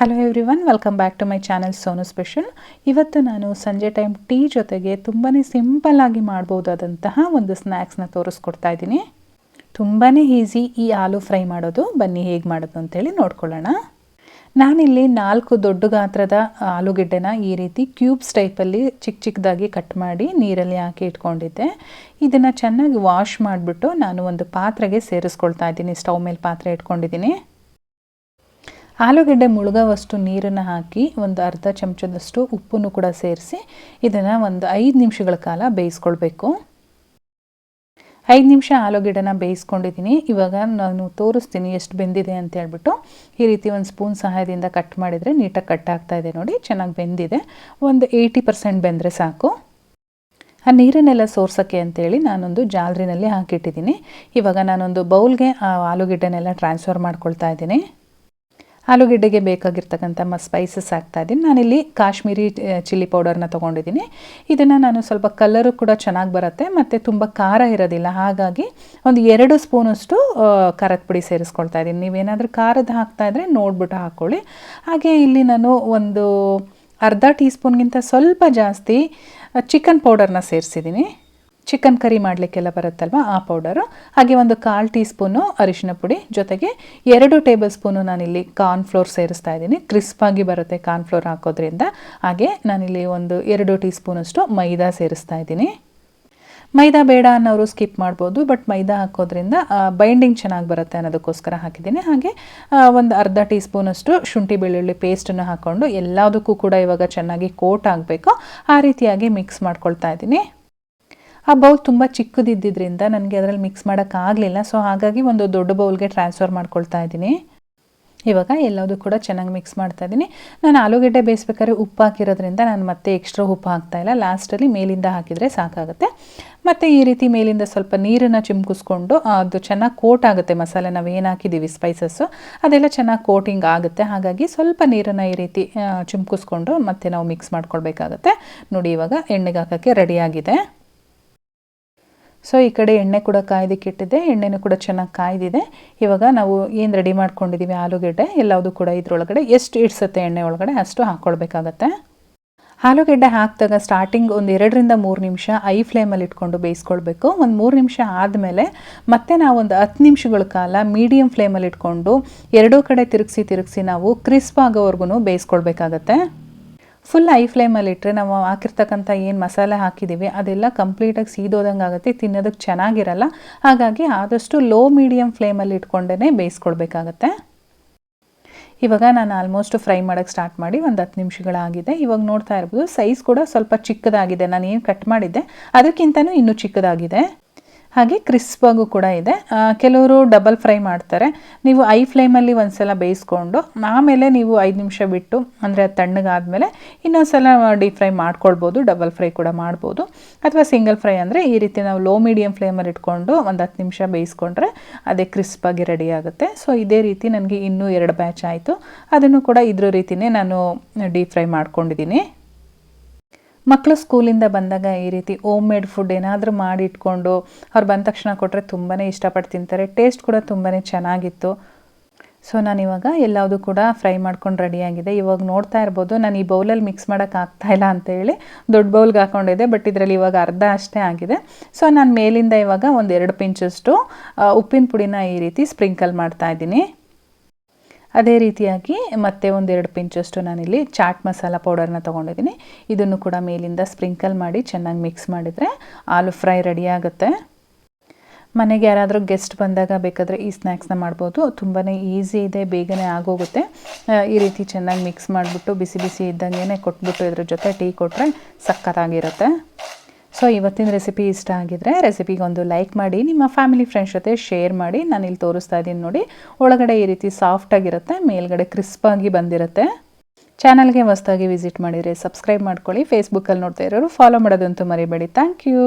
Hello everyone, welcome back to my channel Sonu special. ಇವತ್ತು ನಾನು ಸಂಜೆ ಟೈಮ್ ಟೀ ಜೊತೆಗೆ ತುಂಬಾ ಸಿಂಪಲ್ಲಾಗಿ ಮಾಡ್ಬೋದಾದಂತಹ ಒಂದು ಸ್ನ್ಯಾಕ್ಸ್ನ ತೋರಿಸ್ಕೊಡ್ತಾ ಇದ್ದೀನಿ. ತುಂಬಾ ಈಸಿ ಈ ಆಲೂ ಫ್ರೈ ಮಾಡೋದು. ಬನ್ನಿ ಹೇಗೆ ಮಾಡೋದು ಅಂತೇಳಿ ನೋಡ್ಕೊಳ್ಳೋಣ. ನಾನಿಲ್ಲಿ 4 ದೊಡ್ಡ ಗಾತ್ರದ ಆಲೂಗೆಡ್ಡೆನ ಈ ರೀತಿ ಕ್ಯೂಬ್ಸ್ ಟೈಪಲ್ಲಿ ಚಿಕ್ಕ ಚಿಕ್ಕದಾಗಿ ಕಟ್ ಮಾಡಿ ನೀರಲ್ಲಿ ಹಾಕಿ ಇಟ್ಕೊಂಡಿದ್ದೆ. ಇದನ್ನು ಚೆನ್ನಾಗಿ ವಾಶ್ ಮಾಡಿಬಿಟ್ಟು ನಾನು ಒಂದು ಪಾತ್ರೆಗೆ ಸೇರಿಸ್ಕೊಳ್ತಾ ಇದ್ದೀನಿ. ಸ್ಟವ್ ಮೇಲೆ ಪಾತ್ರೆ ಇಟ್ಕೊಂಡಿದ್ದೀನಿ. ಆಲೂಗೆಡ್ಡೆ ಮುಳುಗೋವಷ್ಟು ನೀರನ್ನು ಹಾಕಿ ಒಂದು ಅರ್ಧ ಚಮಚದಷ್ಟು ಉಪ್ಪನ್ನು ಕೂಡ ಸೇರಿಸಿ ಇದನ್ನು ಒಂದು 5 ನಿಮಿಷಗಳ ಕಾಲ ಬೇಯಿಸ್ಕೊಳ್ಬೇಕು. 5 ನಿಮಿಷ ಆಲೂಗೆಡ್ಡೆನ ಬೇಯಿಸ್ಕೊಂಡಿದ್ದೀನಿ. ಇವಾಗ ನಾನು ತೋರಿಸ್ತೀನಿ ಎಷ್ಟು ಬೆಂದಿದೆ ಅಂತ ಹೇಳ್ಬಿಟ್ಟು. ಈ ರೀತಿ ಒಂದು ಸ್ಪೂನ್ ಸಹಾಯದಿಂದ ಕಟ್ ಮಾಡಿದರೆ ನೀಟಾಗಿ ಕಟ್ ಆಗ್ತಾ ಇದೆ ನೋಡಿ. ಚೆನ್ನಾಗಿ ಬೆಂದಿದೆ. ಒಂದು 80% ಬೆಂದರೆ ಸಾಕು. ಆ ನೀರನ್ನೆಲ್ಲ ಸೋರ್ಸೋಕ್ಕೆ ಅಂತೇಳಿ ನಾನೊಂದು ಜಾಲರಿನಲ್ಲಿ ಹಾಕಿಟ್ಟಿದ್ದೀನಿ. ಇವಾಗ ನಾನೊಂದು ಬೌಲ್ಗೆ ಆ ಆಲೂಗೆಡ್ಡೆನೆಲ್ಲ ಟ್ರಾನ್ಸ್ಫರ್ ಮಾಡ್ಕೊಳ್ತಾ ಇದ್ದೀನಿ. ಆಲೂಗೆಡ್ಡೆಗೆ ಬೇಕಾಗಿರ್ತಕ್ಕಂಥ ಸ್ಪೈಸಸ್ ಹಾಕ್ತಾಯಿದ್ದೀನಿ. ನಾನಿಲ್ಲಿ ಕಾಶ್ಮೀರಿ ಚಿಲ್ಲಿ ಪೌಡರ್ನ ತೊಗೊಂಡಿದ್ದೀನಿ. ಇದನ್ನು ನಾನು ಸ್ವಲ್ಪ ಕಲರು ಕೂಡ ಚೆನ್ನಾಗಿ ಬರುತ್ತೆ ಮತ್ತು ತುಂಬ ಖಾರ ಇರೋದಿಲ್ಲ. ಹಾಗಾಗಿ ಒಂದು 2 ಸ್ಪೂನಷ್ಟು ಖಾರದ ಪುಡಿ ಸೇರಿಸ್ಕೊಳ್ತಾ ಇದ್ದೀನಿ. ನೀವೇನಾದರೂ ಖಾರದ ಹಾಕ್ತಾಯಿದ್ರೆ ನೋಡಿಬಿಟ್ಟು ಹಾಕ್ಕೊಳ್ಳಿ. ಹಾಗೆ ಇಲ್ಲಿ ನಾನು ಒಂದು ಅರ್ಧ ಟೀ ಸ್ಪೂನ್ಗಿಂತ ಸ್ವಲ್ಪ ಜಾಸ್ತಿ ಚಿಕನ್ ಪೌಡರ್ನ ಸೇರಿಸಿದ್ದೀನಿ. ಚಿಕನ್ ಕರಿ ಮಾಡಲಿಕ್ಕೆಲ್ಲ ಬರುತ್ತಲ್ವ ಆ ಪೌಡರು. ಹಾಗೆ ಒಂದು 1/4 ಟೀ ಸ್ಪೂನು ಅರಿಶಿನ ಪುಡಿ, ಜೊತೆಗೆ 2 ಟೇಬಲ್ ಸ್ಪೂನು ನಾನಿಲ್ಲಿ ಕಾರ್ನ್ಫ್ಲೋರ್ ಸೇರಿಸ್ತಾ ಇದ್ದೀನಿ. ಕ್ರಿಸ್ಪಾಗಿ ಬರುತ್ತೆ ಕಾರ್ನ್ಫ್ಲೋರ್ ಹಾಕೋದ್ರಿಂದ. ಹಾಗೆ ನಾನಿಲ್ಲಿ ಒಂದು 2 ಟೀ ಸ್ಪೂನಷ್ಟು ಮೈದಾ ಸೇರಿಸ್ತಾ ಇದ್ದೀನಿ. ಮೈದಾ ಬೇಡ ಅನ್ನೋರು ಸ್ಕಿಪ್ ಮಾಡ್ಬೋದು, ಬಟ್ ಮೈದಾ ಹಾಕೋದ್ರಿಂದ ಬೈಂಡಿಂಗ್ ಚೆನ್ನಾಗಿ ಬರುತ್ತೆ ಅನ್ನೋದಕ್ಕೋಸ್ಕರ ಹಾಕಿದ್ದೀನಿ. ಹಾಗೆ ಒಂದು ಅರ್ಧ ಟೀ ಸ್ಪೂನಷ್ಟು ಶುಂಠಿ ಬೆಳ್ಳುಳ್ಳಿ ಪೇಸ್ಟನ್ನು ಹಾಕ್ಕೊಂಡು ಎಲ್ಲದಕ್ಕೂ ಕೂಡ ಇವಾಗ ಚೆನ್ನಾಗಿ ಕೋಟ್ ಆಗಬೇಕು ಆ ರೀತಿಯಾಗಿ ಮಿಕ್ಸ್ ಮಾಡ್ಕೊಳ್ತಾ ಇದ್ದೀನಿ. ಆ ಬೌಲ್ ತುಂಬ ಚಿಕ್ಕದಿದ್ದರಿಂದ ನನಗೆ ಅದರಲ್ಲಿ ಮಿಕ್ಸ್ ಮಾಡೋಕ್ಕಾಗಲಿಲ್ಲ. ಸೊ ಹಾಗಾಗಿ ಒಂದು ದೊಡ್ಡ ಬೌಲ್ಗೆ ಟ್ರಾನ್ಸ್ಫರ್ ಮಾಡ್ಕೊಳ್ತಾ ಇದ್ದೀನಿ. ಇವಾಗ ಎಲ್ಲದೂ ಕೂಡ ಚೆನ್ನಾಗಿ ಮಿಕ್ಸ್ ಮಾಡ್ತಾ ಇದ್ದೀನಿ. ನಾನು ಆಲೂಗೆಡ್ಡೆ ಬೇಯಿಸ್ಬೇಕಾದ್ರೆ ಉಪ್ಪು ಹಾಕಿರೋದ್ರಿಂದ ನಾನು ಮತ್ತೆ ಎಕ್ಸ್ಟ್ರಾ ಉಪ್ಪು ಹಾಕ್ತಾಯಿಲ್ಲ. ಲಾಸ್ಟಲ್ಲಿ ಮೇಲಿಂದ ಹಾಕಿದರೆ ಸಾಕಾಗುತ್ತೆ. ಮತ್ತು ಈ ರೀತಿ ಮೇಲಿಂದ ಸ್ವಲ್ಪ ನೀರನ್ನು ಚಿಮ್ಕಿಸ್ಕೊಂಡು ಅದು ಚೆನ್ನಾಗಿ ಕೋಟ್ ಆಗುತ್ತೆ. ಮಸಾಲೆ ನಾವು ಏನು ಹಾಕಿದ್ದೀವಿ ಸ್ಪೈಸಸ್ಸು ಅದೆಲ್ಲ ಚೆನ್ನಾಗಿ ಕೋಟಿಂಗ್ ಆಗುತ್ತೆ. ಹಾಗಾಗಿ ಸ್ವಲ್ಪ ನೀರನ್ನು ಈ ರೀತಿ ಚಿಮ್ಕಿಸ್ಕೊಂಡು ಮತ್ತೆ ನಾವು ಮಿಕ್ಸ್ ಮಾಡ್ಕೊಳ್ಬೇಕಾಗತ್ತೆ. ನೋಡಿ ಇವಾಗ ಎಣ್ಣೆಗೆ ಹಾಕೋಕ್ಕೆ ರೆಡಿಯಾಗಿದೆ. ಸೊ ಈ ಕಡೆ ಎಣ್ಣೆ ಕೂಡ ಕಾಯ್ದಕ್ಕಿಟ್ಟಿದ್ದೆ. ಎಣ್ಣೆನೂ ಕೂಡ ಚೆನ್ನಾಗಿ ಕಾಯ್ದಿದೆ. ಇವಾಗ ನಾವು ಏನು ರೆಡಿ ಮಾಡ್ಕೊಂಡಿದ್ದೀವಿ ಆಲೂಗೆಡ್ಡೆ ಎಲ್ಲದೂ ಕೂಡ ಇದರೊಳಗಡೆ ಎಷ್ಟು ಇಡ್ಸುತ್ತೆ ಎಣ್ಣೆ ಒಳಗಡೆ ಅಷ್ಟು ಹಾಕ್ಕೊಳ್ಬೇಕಾಗತ್ತೆ. ಆಲೂಗೆಡ್ಡೆ ಹಾಕಿದಾಗ ಸ್ಟಾರ್ಟಿಂಗ್ ಒಂದು 2ರಿಂದ 3 ನಿಮಿಷ ಐ ಫ್ಲೇಮಲ್ಲಿ ಇಟ್ಕೊಂಡು ಬೇಯಿಸ್ಕೊಳ್ಬೇಕು. ಒಂದು 3 ನಿಮಿಷ ಆದಮೇಲೆ ಮತ್ತೆ ನಾವು ಒಂದು 10 ನಿಮಿಷಗಳ ಕಾಲ ಮೀಡಿಯಮ್ ಫ್ಲೇಮಲ್ಲಿ ಇಟ್ಕೊಂಡು ಎರಡೂ ಕಡೆ ತಿರುಗಿಸಿ ನಾವು ಕ್ರಿಸ್ಪ್ ಆಗೋವರೆಗೂ ಬೇಯಿಸ್ಕೊಳ್ಬೇಕಾಗತ್ತೆ. ಫುಲ್ ಐ ಫ್ಲೇಮಲ್ಲಿ ಇಟ್ಟರೆ ನಾವು ಹಾಕಿರ್ತಕ್ಕಂಥ ಏನು ಮಸಾಲೆ ಹಾಕಿದ್ದೀವಿ ಅದೆಲ್ಲ ಕಂಪ್ಲೀಟಾಗಿ ಸೀದೋದಂಗೆ ಆಗುತ್ತೆ, ತಿನ್ನೋದಕ್ಕೆ ಚೆನ್ನಾಗಿರಲ್ಲ. ಹಾಗಾಗಿ ಆದಷ್ಟು ಲೋ ಮೀಡಿಯಮ್ ಫ್ಲೇಮಲ್ಲಿ ಇಟ್ಕೊಂಡೇ ಬೇಯಿಸ್ಕೊಳ್ಬೇಕಾಗತ್ತೆ. ಇವಾಗ ನಾನು ಆಲ್ಮೋಸ್ಟ್ ಫ್ರೈ ಮಾಡೋಕ್ಕೆ ಸ್ಟಾರ್ಟ್ ಮಾಡಿ ಒಂದು 10 ನಿಮಿಷಗಳಾಗಿದೆ. ಇವಾಗ ನೋಡ್ತಾ ಇರ್ಬೋದು ಸೈಜ್ ಕೂಡ ಸ್ವಲ್ಪ ಚಿಕ್ಕದಾಗಿದೆ. ನಾನು ಏನು ಕಟ್ ಮಾಡಿದ್ದೆ ಅದಕ್ಕಿಂತನೂ ಇನ್ನೂ ಚಿಕ್ಕದಾಗಿದೆ. ಹಾಗೆ ಕ್ರಿಸ್ಪಾಗೂ ಕೂಡ ಇದೆ. ಕೆಲವರು ಡಬಲ್ ಫ್ರೈ ಮಾಡ್ತಾರೆ. ನೀವು ಐ ಫ್ಲೇಮಲ್ಲಿ ಒಂದು ಸಲ ಬೇಯಿಸ್ಕೊಂಡು ಆಮೇಲೆ ನೀವು 5 ನಿಮಿಷ ಬಿಟ್ಟು ಅಂದರೆ ಅದು ತಣ್ಣಗಾದಮೇಲೆ ಇನ್ನೊಂದು ಸಲ ಡೀಪ್ ಫ್ರೈ ಮಾಡ್ಕೊಳ್ಬೋದು. ಡಬಲ್ ಫ್ರೈ ಕೂಡ ಮಾಡ್ಬೋದು. ಅಥವಾ ಸಿಂಗಲ್ ಫ್ರೈ ಅಂದರೆ ಈ ರೀತಿ ನಾವು ಲೋ ಮೀಡಿಯಮ್ ಫ್ಲೇಮಲ್ಲಿ ಇಟ್ಕೊಂಡು ಒಂದು 10 ನಿಮಿಷ ಬೇಯಿಸ್ಕೊಂಡ್ರೆ ಅದೇ ಕ್ರಿಸ್ಪಾಗಿ ರೆಡಿ ಆಗುತ್ತೆ. ಸೊ ಇದೇ ರೀತಿ ನನಗೆ ಇನ್ನೂ 2 ಬ್ಯಾಚ್ ಆಯಿತು. ಅದನ್ನು ಕೂಡ ಇದ್ರ ರೀತಿಯೇ ನಾನು ಡೀಪ್ ಫ್ರೈ ಮಾಡ್ಕೊಂಡಿದ್ದೀನಿ. ಮಕ್ಕಳು ಸ್ಕೂಲಿಂದ ಬಂದಾಗ ಈ ರೀತಿ ಹೋಮ್ ಮೇಡ್ ಫುಡ್ ಏನಾದರೂ ಮಾಡಿ ಇಟ್ಕೊಂಡು ಅವ್ರು ಬಂದ ತಕ್ಷಣ ಕೊಟ್ಟರೆ ತುಂಬಾ ಇಷ್ಟಪಟ್ಟು ತಿಂತಾರೆ. ಟೇಸ್ಟ್ ಕೂಡ ತುಂಬಾ ಚೆನ್ನಾಗಿತ್ತು. ಸೊ ನಾನಿವಾಗ ಎಲ್ಲದೂ ಕೂಡ ಫ್ರೈ ಮಾಡ್ಕೊಂಡು ರೆಡಿಯಾಗಿದೆ. ಇವಾಗ ನೋಡ್ತಾ ಇರ್ಬೋದು ನಾನು ಈ ಬೌಲಲ್ಲಿ ಮಿಕ್ಸ್ ಮಾಡೋಕ್ಕಾಗ್ತಾಯಿಲ್ಲ ಅಂತೇಳಿ ದೊಡ್ಡ ಬೌಲ್ಗೆ ಹಾಕ್ಕೊಂಡಿದ್ದೆ. ಬಟ್ ಇದರಲ್ಲಿ ಇವಾಗ ಅರ್ಧ ಅಷ್ಟೇ ಆಗಿದೆ. ಸೊ ನಾನು ಮೇಲಿಂದ ಇವಾಗ ಒಂದು 2 ಪಿಂಚಷ್ಟು ಉಪ್ಪಿನ ಪುಡಿನ ಈ ರೀತಿ ಸ್ಪ್ರಿಂಕಲ್ ಮಾಡ್ತಾಯಿದ್ದೀನಿ. ಅದೇ ರೀತಿಯಾಗಿ ಮತ್ತೆ ಒಂದು 2 ಪಿಂಚಷ್ಟು ನಾನಿಲ್ಲಿ ಚಾಟ್ ಮಸಾಲ ಪೌಡರ್ನ ತೊಗೊಂಡಿದ್ದೀನಿ. ಇದನ್ನು ಕೂಡ ಮೇಲಿಂದ ಸ್ಪ್ರಿಂಕಲ್ ಮಾಡಿ ಚೆನ್ನಾಗಿ ಮಿಕ್ಸ್ ಮಾಡಿದರೆ ಆಲೂ ಫ್ರೈ ರೆಡಿ ಆಗುತ್ತೆ. ಮನೆಗೆ ಯಾರಾದರೂ ಗೆಸ್ಟ್ ಬಂದಾಗ ಬೇಕಾದರೆ ಈ ಸ್ನ್ಯಾಕ್ಸ್ನ ಮಾಡ್ಬೋದು. ತುಂಬಾ ಈಸಿ ಇದೆ, ಬೇಗನೆ ಆಗೋಗುತ್ತೆ. ಈ ರೀತಿ ಚೆನ್ನಾಗಿ ಮಿಕ್ಸ್ ಮಾಡಿಬಿಟ್ಟು ಬಿಸಿ ಬಿಸಿ ಇದ್ದಂಗೆ ಕೊಟ್ಬಿಟ್ಟು ಇದ್ರ ಜೊತೆ ಟೀ ಕೊಟ್ಟರೆ ಸಖತ್ತಾಗಿರುತ್ತೆ. ಸೊ ಇವತ್ತಿನ ರೆಸಿಪಿ ಇಷ್ಟ ಆಗಿದ್ರೆ ರೆಸಿಪಿಗೆ ಒಂದು ಲೈಕ್ ಮಾಡಿ, ನಿಮ್ಮ ಫ್ಯಾಮಿಲಿ ಫ್ರೆಂಡ್ಸ್ ಜೊತೆ ಶೇರ್ ಮಾಡಿ. ನಾನಿಲ್ಲಿ ತೋರಿಸ್ತಾ ಇದ್ದೀನಿ ನೋಡಿ, ಒಳಗಡೆ ಈ ರೀತಿ ಸಾಫ್ಟಾಗಿರುತ್ತೆ, ಮೇಲ್ಗಡೆ ಕ್ರಿಸ್ಪಾಗಿ ಬಂದಿರುತ್ತೆ. ಚಾನಲ್ಗೆ ಹೊಸದಾಗಿ ವಿಸಿಟ್ ಮಾಡಿದರೆ ಸಬ್ಸ್ಕ್ರೈಬ್ ಮಾಡ್ಕೊಳ್ಳಿ. ಫೇಸ್ಬುಕ್ಕಲ್ಲಿ ನೋಡ್ತಾ ಇರೋರು ಫಾಲೋ ಮಾಡೋದಂತೂ ಮರಿಬೇಡಿ. Thank you.